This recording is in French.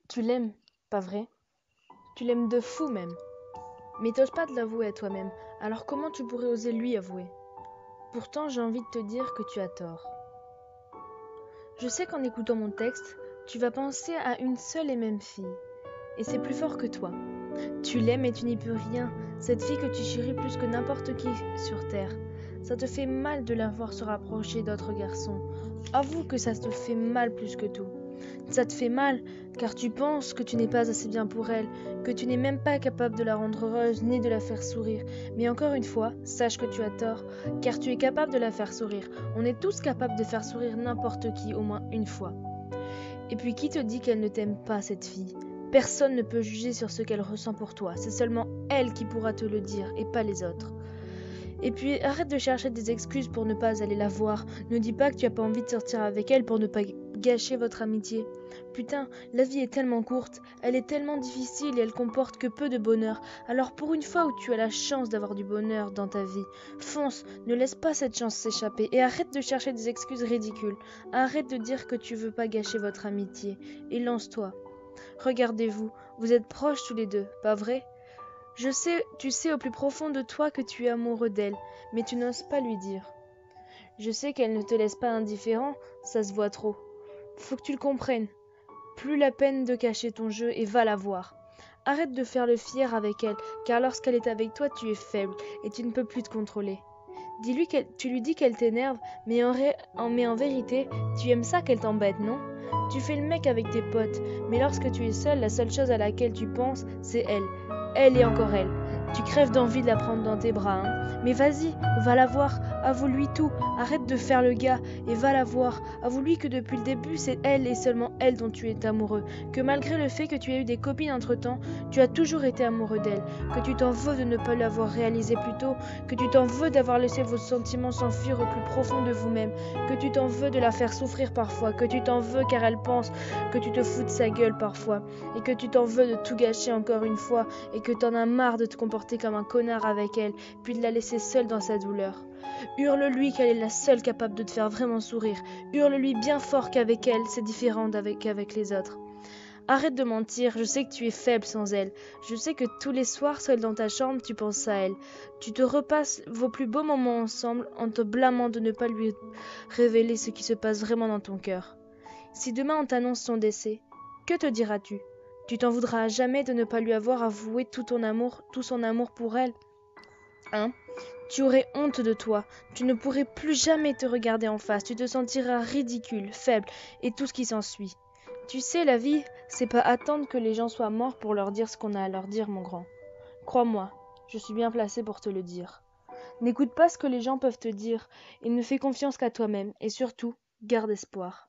Tu l'aimes, pas vrai? Tu l'aimes de fou même. Mais t'oses pas te l'avouer à toi-même, alors comment tu pourrais oser lui avouer? Pourtant, j'ai envie de te dire que tu as tort. Je sais qu'en écoutant mon texte, tu vas penser à une seule et même fille. Et c'est plus fort que toi. Tu l'aimes et tu n'y peux rien, cette fille que tu chéris plus que n'importe qui sur terre. Ça te fait mal de la voir se rapprocher d'autres garçons. Avoue que ça te fait mal plus que tout. Ça te fait mal, car tu penses que tu n'es pas assez bien pour elle, que tu n'es même pas capable de la rendre heureuse ni de la faire sourire. Mais encore une fois, sache que tu as tort, car tu es capable de la faire sourire. On est tous capables de faire sourire n'importe qui au moins une fois. Et puis qui te dit qu'elle ne t'aime pas, cette fille? Personne ne peut juger sur ce qu'elle ressent pour toi, c'est seulement elle qui pourra te le dire, et pas les autres. Et puis arrête de chercher des excuses pour ne pas aller la voir. Ne dis pas que tu as pas envie de sortir avec elle pour ne pas gâcher votre amitié. Putain, la vie est tellement courte, elle est tellement difficile et elle comporte que peu de bonheur. Alors pour une fois où tu as la chance d'avoir du bonheur dans ta vie, fonce, ne laisse pas cette chance s'échapper et arrête de chercher des excuses ridicules. Arrête de dire que tu veux pas gâcher votre amitié et lance-toi. Regardez-vous, vous êtes proches tous les deux, pas vrai? Je sais, tu sais au plus profond de toi que tu es amoureux d'elle, mais tu n'oses pas lui dire. Je sais qu'elle ne te laisse pas indifférent, ça se voit trop. Faut que tu le comprennes. Plus la peine de cacher ton jeu et va la voir. Arrête de faire le fier avec elle, car lorsqu'elle est avec toi, tu es faible et tu ne peux plus te contrôler. Tu lui dis qu'elle t'énerve, mais en vérité, tu aimes ça qu'elle t'embête, non? Tu fais le mec avec tes potes, mais lorsque tu es seul, la seule chose à laquelle tu penses, c'est elle. Elle et encore elle. Tu crèves d'envie de la prendre dans tes bras, hein? Mais vas-y, va la voir, avoue-lui tout, arrête de faire le gars et va la voir. Avoue-lui que depuis le début, c'est elle et seulement elle dont tu es amoureux, que malgré le fait que tu aies eu des copines entre-temps, tu as toujours été amoureux d'elle, que tu t'en veux de ne pas l'avoir réalisé plus tôt, que tu t'en veux d'avoir laissé vos sentiments s'enfuir au plus profond de vous-même, que tu t'en veux de la faire souffrir parfois, que tu t'en veux car elle pense que tu te fous de sa gueule parfois, et que tu t'en veux de tout gâcher encore une fois, et que t'en as marre de te comporter comme un connard avec elle, puis de la laisser seule dans sa douleur. Hurle-lui qu'elle est la seule capable de te faire vraiment sourire. Hurle-lui bien fort qu'avec elle, c'est différent qu'avec les autres. Arrête de mentir, je sais que tu es faible sans elle. Je sais que tous les soirs, seul dans ta chambre, tu penses à elle. Tu te repasses vos plus beaux moments ensemble en te blâmant de ne pas lui révéler ce qui se passe vraiment dans ton cœur. Si demain on t'annonce son décès, que te diras-tu? Tu t'en voudras à jamais de ne pas lui avoir avoué tout son amour pour elle, hein? Tu aurais honte de toi, tu ne pourrais plus jamais te regarder en face, tu te sentiras ridicule, faible, et tout ce qui s'ensuit. Tu sais, la vie, c'est pas attendre que les gens soient morts pour leur dire ce qu'on a à leur dire, mon grand. Crois-moi, je suis bien placée pour te le dire. N'écoute pas ce que les gens peuvent te dire, et ne fais confiance qu'à toi-même, et surtout, garde espoir.